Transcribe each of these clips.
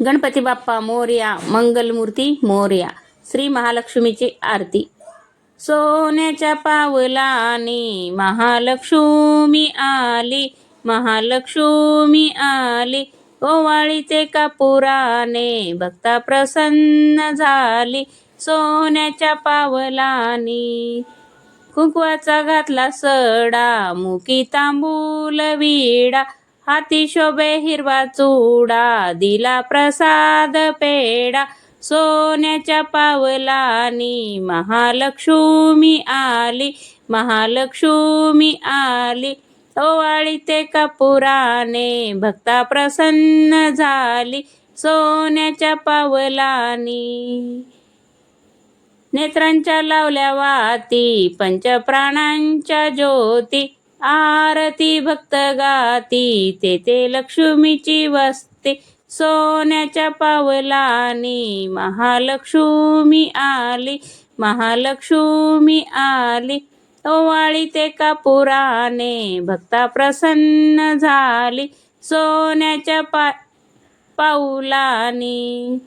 गणपती बाप्पा मोरया, मंगलमूर्ती मोरया. श्री महालक्ष्मीची आरती. सोन्याच्या पावलाने महालक्ष्मी आली, महालक्ष्मी आली. ओवाळीते कापुराने भक्ता प्रसन्न झाली. सोन्याच्या पावलाने कुंकवाचा घातला सडा, मुकी तांबूल विडा. हाती शोभे हिरवा चुडा, दिला प्रसाद पेडा. सोन्याच्या पावलानी महालक्ष्मी आली, महालक्ष्मी आली. ओवाळीते कापुराने भक्ता प्रसन्न झाली. सोन्याच्या पावलानी नेत्रांच्या लावल्या वाती, पंचप्राणांच्या ज्योती. आरती भक्त गाती, तेथे लक्ष्मीची वस्ती. सोन्याच्या पावलानी महालक्ष्मी आली, महालक्ष्मी आली. ओवाळीते कापुराने भक्ता प्रसन्न झाली. सोन्याच्या पाऊलानी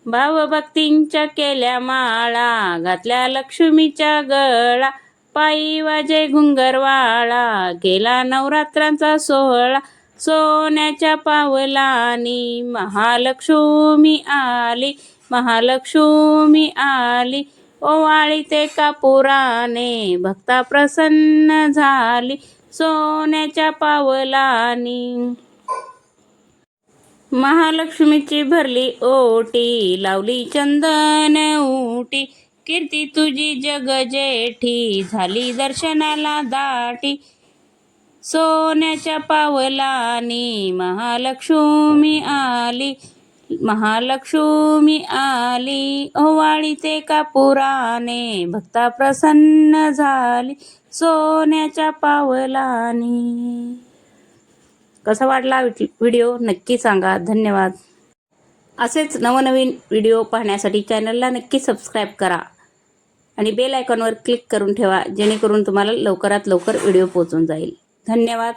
भावभक्तींच्या केल्या माळा, घातल्या लक्ष्मीच्या गळा. पायी वाजे घुंगरवाळा, केला नवरात्रांचा सोहळा. सोन्याच्या पावलानी महालक्ष्मी आली, महालक्ष्मी आली. ओवाळीते कापुराने भक्ता प्रसन्न झाली. सोन्याच्या पावलानी महालक्ष्मीची भरली ओटी, लावली चंदन उटी. कीर्ती तुझी जग जेठी, झाली दर्शनाला दाटी. सोन्याच्या पावलानी महालक्ष्मी आली, महालक्ष्मी आली. ओवाळीते कापुराने भक्ता प्रसन्न झाली. सोन्याच्या पावलानी. कसा वाटला व्हिडिओ नक्की सांगा. धन्यवाद. असेच नवनवीन व्हिडिओ पाहण्यासाठी चॅनलला नक्की सबस्क्राईब करा आणि बेल आयकॉनवर क्लिक करून ठेवा, जेणेकरून तुम्हाला लवकरात लवकर व्हिडिओ पोहोचून जाईल. धन्यवाद.